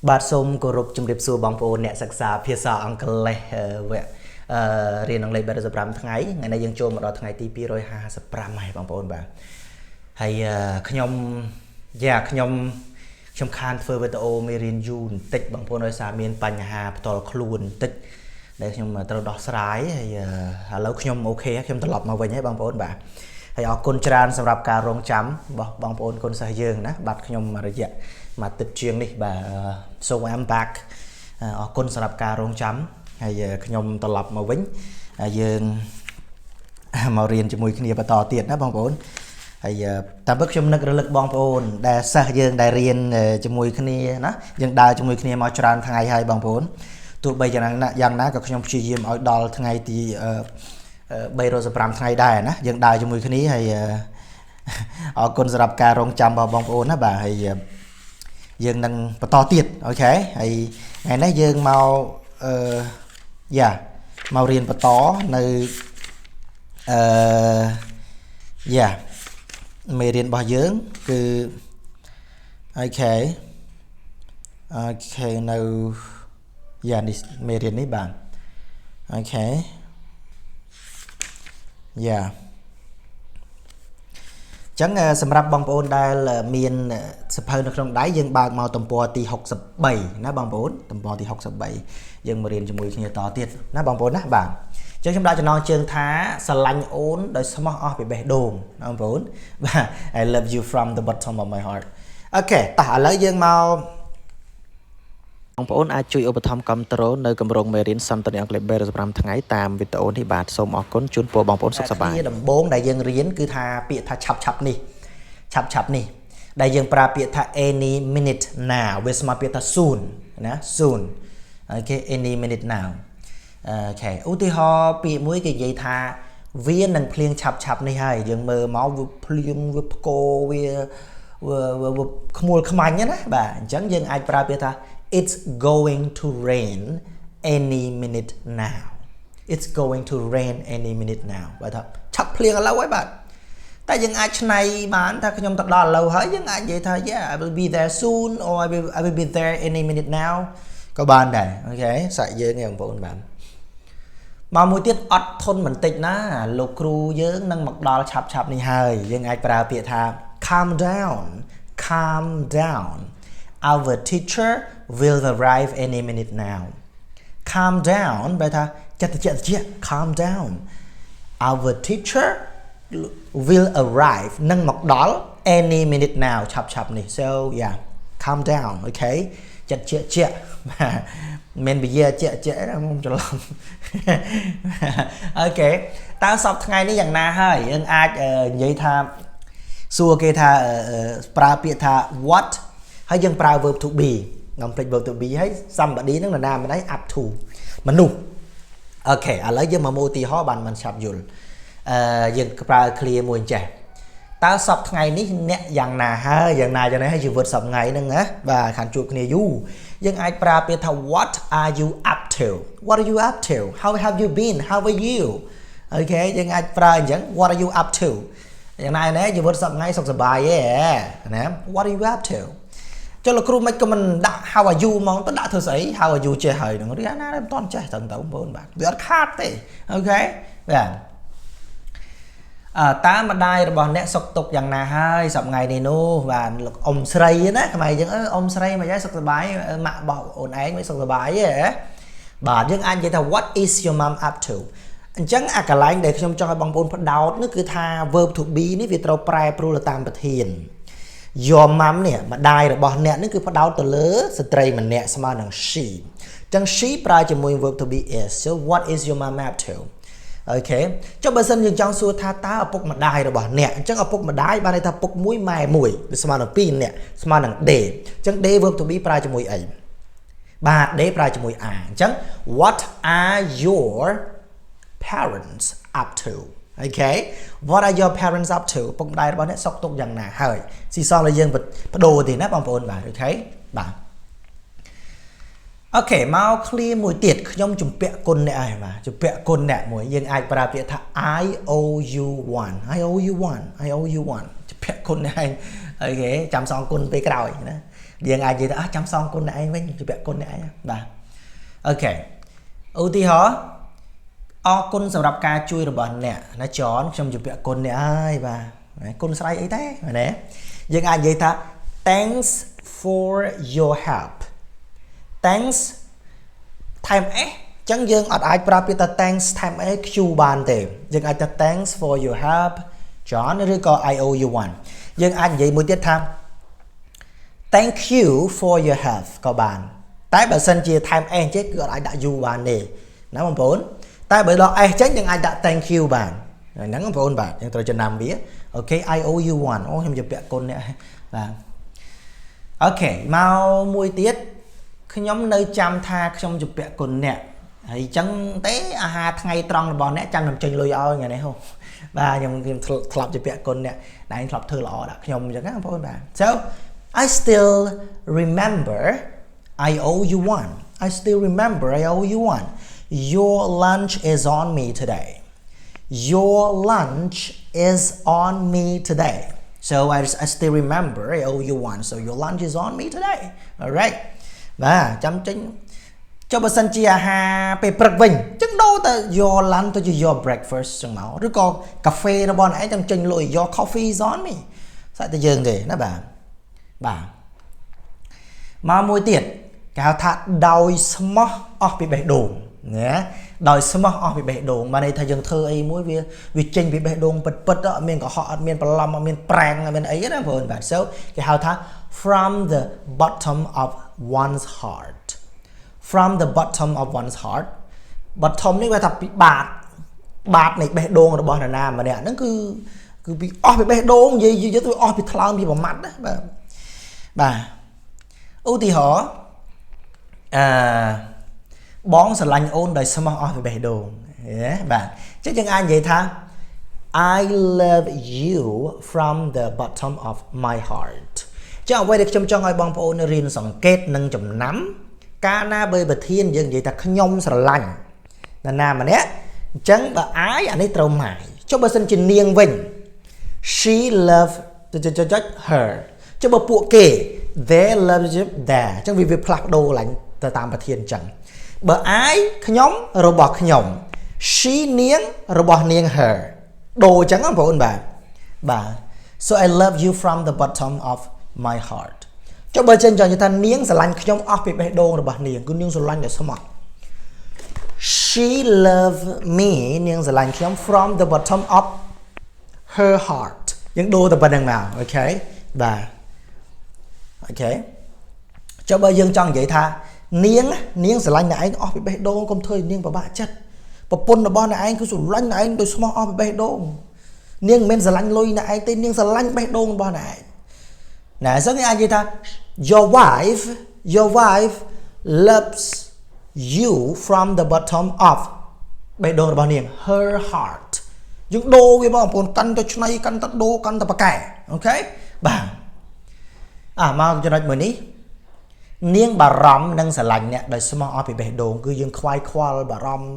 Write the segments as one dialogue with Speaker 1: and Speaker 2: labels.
Speaker 1: បាទសូមគោរពជំរាបសួរបងប្អូនអ្នកសិក្សាភាសាអង់គ្លេសវគ្គរៀនអង់គ្លេស35ថ្ងៃនេះយើងចូលមកដល់ថ្ងៃទី255ហើយបងប្អូនបាទហើយខ្ញុំខានធ្វើវីដេអូមេរៀនយូរបន្តិចបងប្អូនដោយសារមានបញ្ហាផ្ទាល់ខ្លួនបន្តិចដែលខ្ញុំត្រូវដោះស្រាយហើយឥឡូវខ្ញុំអូខេខ្ញុំត្រឡប់មកវិញហើយបងប្អូនបាទហើយអរគុណច្រើនសម្រាប់ការរងចាំរបស់បងប្អូនគុណសិស្សយើងណាបាទខ្ញុំរយៈមកទឹកជាងនេះបាទ so I'm back អរគុណសម្រាប់ការរងចាំហើយខ្ញុំត្រឡប់មកវិញយើងមករៀនជាមួយគ្នាបន្តទៀតណាបងប្អូនហើយតាមពិតខ្ញុំនឹករលឹកបងប្អូនដែលសិស្សយើងដែលរៀនជាមួយគ្នាណាយើងដើរជាមួយគ្នាមកច្រើនថ្ងៃហើយបងប្អូនទោះបីយ៉ាងណាក៏ខ្ញុំព្យាយាមឲ្យដល់ថ្ងៃទី315ថ្ងៃដែរណាយើងដើរជាមួយគ្នាហើយអរគុណសម្រាប់ការរងចាំរបស់បងប្អូនណាបាទហើយយើងនឹងបន្តទៀតអូខេហើយថ្ងៃនេះយើងមកមករៀនបន្តនៅមេរៀនរបស់យើងគឺអូខេនៅនេះមេរៀននេះបាទអូខេចឹងសម្រាប់បងប្អូនដែលមានសភៅនៅក្នុងដៃយើងបើកមកទំព័រទី63ណាបងប្អូនទំព័រទី63យើងមករៀនជាមួយគ្នាតទៀតណាបងប្អូនណាបាទចឹងខ្ញុំដាក់ចំណងជើងថាស្រឡាញ់អូនដោយស្មោះអស់ពីបេះដូងណាបងប្អូនបាទ I love you from the bottom of my heart អូខេតោះឥឡូវយើងមកបងប្អូនអាចជួយឧបត្ថម្ភគាំទ្រនៅគម្រោងមេរៀនសន្ទនាអង់គ្លេស35ថ្ងៃតាមវីដេអូនេះបាទសូមអរគុណជូនពរបងប្អូនសុខសប្បាយដំបូងដែលយើងរៀនគឺថាពាក្យថាឆាប់នេះដែលយើងប្រើពាក្យថា any minute now វាស្មើពាក្យថា soon ណា soon អូខេ any minute now អូខេឧទាហរណ៍ពាក្យមួយគេនិយាយថាវានឹងភ្លៀងឆាប់នេះហើយយើងមើលមកវាភ្លៀងវាផ្គរវាខ្មួលខ្មាញ់ណាបាទអញ្ចឹងយើងអាចប្រើពាក្យថា it's going to rain any minute now it's going to rain any minute now បាទថាឆាប់ភ្លៀងឥឡូវហើយបាទតែយើងអាចឆ្នៃបានថាខ្ញុំទៅដល់ឥឡូវហើយយើងអាចនិយាយថា yeah I will be there soon or I will be there any minute now ក៏បានដែរអូខេសាច់យើងឯងបងប្អូនបាទមកមួយទៀតអត់ធន់បន្តិចណាលោកគ្រូយើងនឹងមកដល់ឆាប់នេះហើយយើងអាចប្រើពាក្យថា calm down our teacher will arrive any minute now calm down បែរថាចិត្តតិច calm down our teacher will arrive នឹងមកដល់ any minute now ឆាប់នេះ so yeah calm down okay ចិត្តជាបាទមិនវិយាជាខ្ញុំច្រឡំអូខេតើសប្តាហ៍ថ្ងៃនេះយ៉ាងណាហើយយើងអាចនិយាយថាសួរគេថាប្រើពាក្យថា what ហើយយើងប្រើ verb to be នាំភ្លេច verb to be ហើយ somebody ហ្នឹងនរណាម្នាក់ up to មនុស្សអូខេឥឡូវយើងមកមើលឧទាហរណ៍បានមិនឆាប់យល់យើងប្រើ clear មួយអញ្ចេះតើសប្តាហ៍ថ្ងៃនេះអ្នកយ៉ាងណាហើយយ៉ាងណាហើយជីវិតសប្តាហ៍ថ្ងៃហ្នឹងណាបាទខាងជួបគ្នាយូរយើងអាចប្រើពាក្យថា what are you up to how have you been how are you អូខេយើងអាចប្រើអញ្ចឹង what are you up to យ៉ាងណាជីវិតសប្តាហ៍ថ្ងៃសុខសប្បាយទេណា what are you up to ចុះលោកគ្រូមិនក៏មិនដាក់ how are you ហ្មងទៅដាក់ធ្វើស្អី how are you ចេះហើយនឹងរៀនណាមិនតន់ចេះទៅបងប្អូនបាទវាអត់ខាតទេអូខេបាទតើម្ដាយរបស់អ្នកសុខទុក្ខយ៉ាងណាហើយសប្តាហ៍ថ្ងៃនេះនោះបាទលោកអ៊ំស្រីណាខ្មែរយើងអ៊ំស្រីមិនយ៉ាងសុខសប្បាយម៉ាក់របស់អូនឯងមិនសុខសប្បាយទេបាទយើងអាចនិយាយថា what is your mom up to អញ្ចឹងអាកន្លែងដែលខ្ញុំចង់ឲ្យបងប្អូនផ្ដោតនោះគឺថា verb to be នេះវាត្រូវប្រែប្រួលទៅតាមប្រធាន your mom នេះម្ដាយរបស់អ្នកនេះគឺផ្ដោតទៅលើស្ត្រីម្នាក់ស្មើនឹង she អញ្ចឹង she ប្រើជាមួយ verb to be is so what is your mom up toអូខេចុះបើសិនយើងចង់សួរថាតើឪពុកម្ដាយរបស់អ្នកអញ្ចឹងឪពុកម្ដាយបានន័យថាពុកមួយម៉ែមួយវាស្មើនឹង2នាក់ស្មើនឹង day អញ្ចឹង day verb to be ប្រើជាមួយអីបាទ day ប្រើជាមួយ are អញ្ចឹង what are your parents up to អូខេ what are your parents up to ឪពុកម្ដាយរបស់អ្នកសុខទុក្ខយ៉ាងណាហើយស៊ីសងឲ្យយើងបដូរទេណាបងប្អូនបាទអូខេបាទអូខេមក clear មួយទៀតខ្ញុំជំពាក់គុណអ្នកហើយបាទជំពាក់គុណអ្នកមួយយើងអាចប្រើពាក្យថា I owe you one ជំពាក់គុណអ្នកហើយអូខេចាំសងគុណពេលក្រោយណា យើងអាចនិយាយថាចាំសងគុណអ្នកឯងវិញជម្រាបគុណអ្នកឯងបាទអូខេឧទាហរណ៍អរគុណសម្រាប់ការជួយរបស់អ្នកណាចនខ្ញុំជម្រាបគុណអ្នកហើយបាទគុណស្រ័យអីទេណាយើងអាចនិយាយថា thanks for your help thanks ថែម s ចឹងយើងអត់អាចប្រើពាក្យថា thanks ថែម s q បានទេយើងអាចថា thanks for your help John ឬក៏ I owe you one យើងអាចនិយាយមួយទៀតថា thank you for your help ក៏បានតែបើសិនជាថែម s ចេះគឺអត់អាចដាក់ you បានទេណាបងប្អូនតែបើដល់ s ចឹងយើងអាចដាក់ thank you បានហ្នឹងបងប្អូនបាទយើងត្រូវចំណាំវាអូខេ I owe you one អូខ្ញុំជម្រាបគុណអ្នកបាទអូខេមកមួយទៀតខ្ញុំនៅចាំថាខ្ញុំជម្រាបគុណអ្នកហើយចឹងទេអាហារថ្ងៃត្រង់របស់អ្នកចាំខ្ញុំចេញលុយឲ្យថ្ងៃនេះហូបាទខ្ញុំធ្លាប់ជម្រាបគុណអ្នកតែធ្លាប់ធ្វើល្អដាក់ខ្ញុំអញ្ចឹងណាបងប្អូនបាទ So I still remember I owe you one I still remember I owe you one Your lunch is on me today Your lunch is on me today So I still remember I owe you one So your lunch is on me today All right បាទចាំចេញចុះបើសិនជាអាហារពេលព្រឹកវិញចឹងដូរទៅ your lunch ទៅជា your breakfast ចឹងមកឬក៏កាហ្វេរបស់អ្នកឯងចាំចេញលុយ your coffee is on me ស្អែកតែយើងទេណាបាទមកមួយទៀតគេហៅថាដោយស្មោះអស់ពីបេះដូងណាដោយស្មោះអស់ពីបេះដូងបានន័យថាយើងធ្វើអីមួយវាចេញពីបេះដូងពិតអត់មានកុហកអត់មានបន្លំអត់មានប្រាំងអត់មានអីណាបងប្អូនបាទ So គេហៅថា from the bottom of one's heart From the bottom of one's heart bottom នេះវាថាពីបាតនៃបេះដូងរបស់នរណាម្នាក់ហ្នឹងគឺពីអស់ពីបេះដូងនិយាយទៅអស់ពីថ្លើមពីប្រមាត់ណាបាទឧទាហរណ៍បងស្រឡាញ់អូនដោយស្មោះអស់ពីបេះដូងបាទអញ្ចឹងយើងអាចនិយាយថា I love you from the bottom of my heart ចឹងអ្វីដែលខ្ញុំចង់ឲ្យបងប្អូនរៀនសង្កេតនិងចំណាំកាលណាបើប្រធានយើងនិយាយថាខ្ញុំស្រឡាញ់នរណាម្នាក់អញ្ចឹងបើអាយអានេះត្រូវម៉ាយចុះបើសិនជានាងវិញ she love her ចុះបើពួកគេ they love you there អញ្ចឹងវាផ្លាស់ប្ដូរឡើងទៅតាមប្រធានអញ្ចឹងបើអាយខ្ញុំរបស់ខ្ញុំ she នាងរបស់នាង her ដូរអញ្ចឹងបងប្អូនបាទ So I love you from the bottom of my heart ចុះបើចឹងចង់និយាយថានាងស្រឡាញ់ខ្ញុំអស់ពីបេះដូងរបស់នាងគឺនាងស្រឡាញ់ដោយស្មោះ She love me នាងស្រឡាញ់ខ្ញុំ from the bottom of her heart យើងដូរទៅប៉ុណ្្នឹងមកអូខេបាទអូខេចុះបើយើងចង់និយាយថានាងស្រឡាញ់អ្នកឯងអស់ពីបេះដូងកុំធ្វើឲ្យនាងពិបាកចិត្តប្រពន្ធរបស់អ្នកឯងគឺស្រឡាញ់អ្នកឯងដោយស្មោះអស់ពីបេះដូងនាងមិនមែនស្រឡាញ់លុយអ្នកឯងទេនាងស្រឡាញ់បេះដូងរបស់អ្នកឯងណាsoគេអាចនិយាយថា your wife loves you from the bottom of បេះដូងរបស់នាង her heart យើងដូរវាបងប្អូនកាន់ទៅឆ្នៃកាន់ទៅដូរកាន់ទៅប៉ាកែអូខេបាទមកចំណុចមួយនេះនាងបារម្ភនិងស្រឡាញ់អ្នកដោយស្មោះអស់ពីបេះដូងគឺយើងខ្វាយខ្វល់បារម្ភ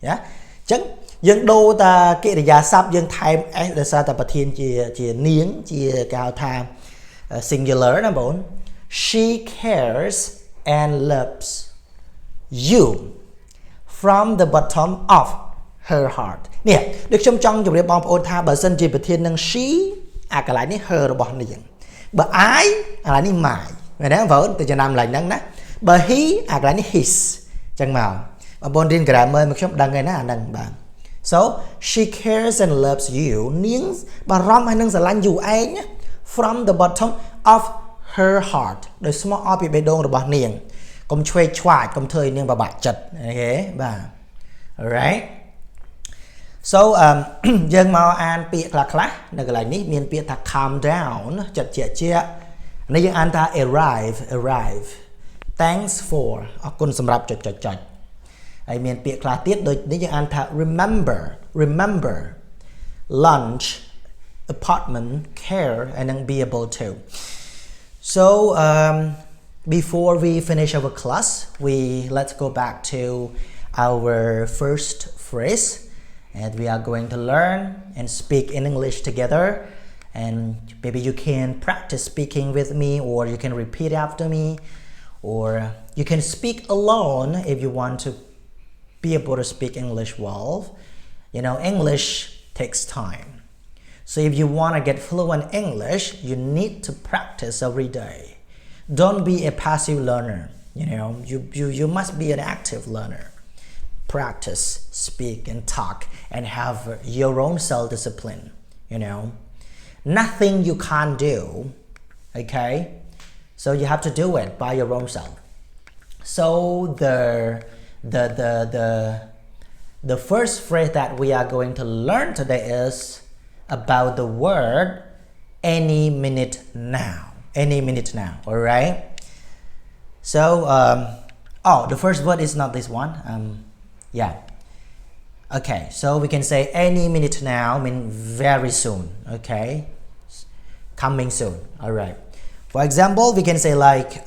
Speaker 1: ណាអញ្ចឹងយើងដូរតាកិរិយាសព្ទយើងថែម s ដោយសារតែប្រធានជានាងជាគេហៅថា singular ណាបង she cares and loves you from the bottom of her heart នេះដូចខ្ញុំចង់ជម្រាបបងប្អូនថាបើសិនជាប្រធាននឹង she អាកន្លែងនេះ her របស់នាងបើ I អាកន្លែងនេះ my មែនទេបងប្អូនទៅចំណាំកន្លែងហ្នឹងណាបើ he អាកន្លែងនេះ his អញ្ចឹងមកបងប្អូនរៀន grammar មកខ្ញុំដឹងហើយណាអាហ្នឹងបាទSo she cares and loves you នាងបារម្ភហើយនឹងស្រឡាញ់ you ឯង from the bottom of her heart ដោយស្មោះអស់ពីបេះដូងរបស់នាងកុំឆ្វេងឆ្វាចកុំធ្វើឲ្យនាងពិបាកចិត្តអូខេបាទ alright So យើងមកអានពាក្យខ្លះនៅកន្លែងនេះមានពាក្យថា calm down ចិត្តជានេះយើងអានថា arrive thanks for អរគុណសម្រាប់ចុចហើយមានពាក្យខ្លះទៀតដូចនេះយើងអានថា remember lunch apartment care and then be able to So before we finish our class let's go back to our first phrase and we are going to learn and speak in English together and maybe you can practice speaking with me, or you can repeat after me, or you can speak alone if you want to be able to speak English well. English takes time. So if you want to get fluent English, you need to practice every day. Don't be a passive learner. You must be an active learner. Practice, speak, and talk, and have your own self-discipline. Nothing you can't do. Okay, so you have to do it by your own self. So the first phrase that we are going to learn today is about the word any minute now. Any minute now. All right. So the first word is not this one. Okay, so we can say any minute now means very soon. Okay, coming soon. All right. For example, we can say like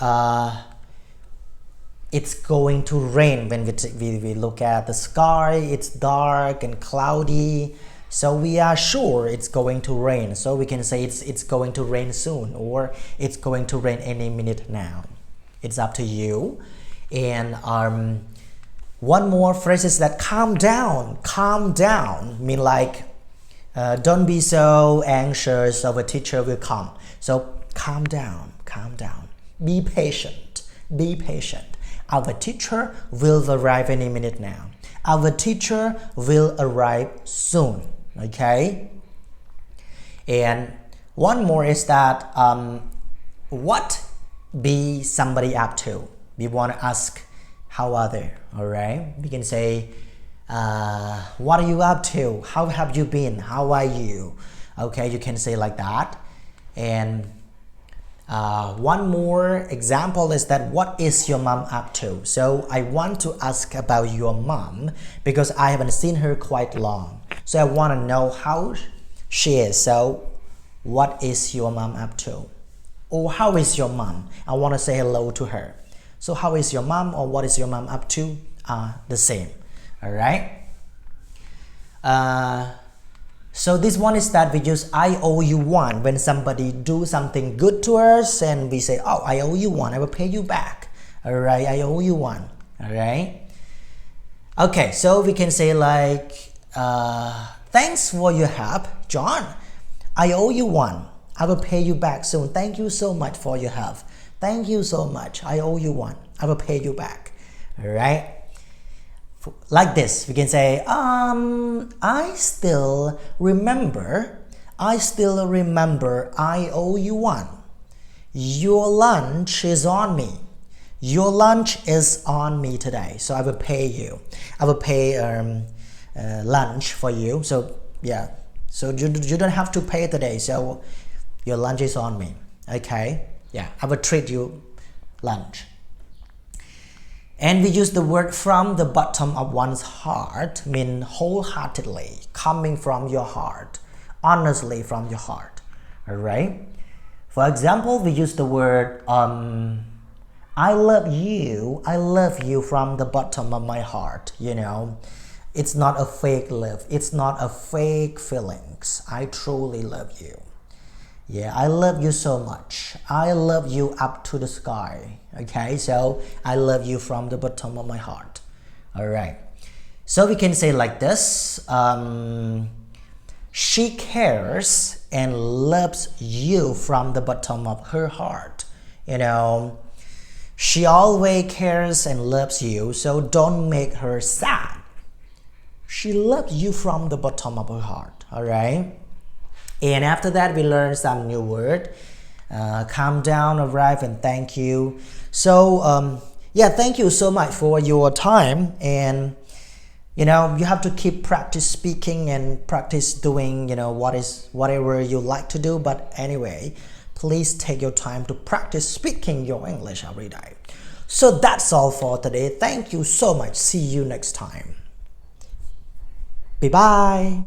Speaker 1: it's going to rain. When we look at the sky, it's dark and cloudy, so we are sure it's going to rain. So we can say it's going to rain soon, or it's going to rain any minute now. It's up to you. And one more phrase is that calm down. Calm down mean like don't be so anxious, our teacher will come. So calm down, calm down. Be patient, be patient. Our teacher will arrive any minute now. Our teacher will arrive soon. Okay. And one more is that what be somebody up to? We want to ask how are they? All right. We can say what are you up to? How have you been? How are you? Okay, you can say like that. And one more example is that what is your mom up to? So I want to ask about your mom because I haven't seen her quite long. So I want to know how she is. So what is your mom up to? Or how is your mom? I want to say hello to her. So how is your mom, or what is your mom up to? The same. All right. So this one is that we use I owe you one when somebody do something good to us, and we say, oh, I owe you one, I will pay you back. All right, I owe you one. All right. Okay, so we can say like, thanks for your help, John. I owe you one. I will pay you back soon. Thank you so much for your help. Thank you so much. I owe you one. I will pay you back. All right. Like this, we can say, I still remember, I owe you one. Your lunch is on me. Your lunch is on me today. So I will pay you. I will pay lunch for you. So yeah, so you don't have to pay today. So your lunch is on me. Okay, yeah, I will treat you lunch. And we use the word from the bottom of one's heart, mean wholeheartedly, coming from your heart, honestly from your heart. All right. For example, we use the word I love you from the bottom of my heart. It's not a fake love, it's not a fake feelings. I truly love you. Yeah, I love you so much. I love you up to the sky. Okay, so I love you from the bottom of my heart. All right. So we can say like this. She cares and loves you from the bottom of her heart. She always cares and loves you, so don't make her sad. She loves you from the bottom of her heart. All right. And after that, we learn some new word. Calm down, arrive, and thank you. So yeah, thank you so much for your time. And you have to keep practice speaking and practice doing whatever you like to do. But anyway, please take your time to practice speaking your English every day. So that's all for today. Thank you so much. See you next time. Bye bye.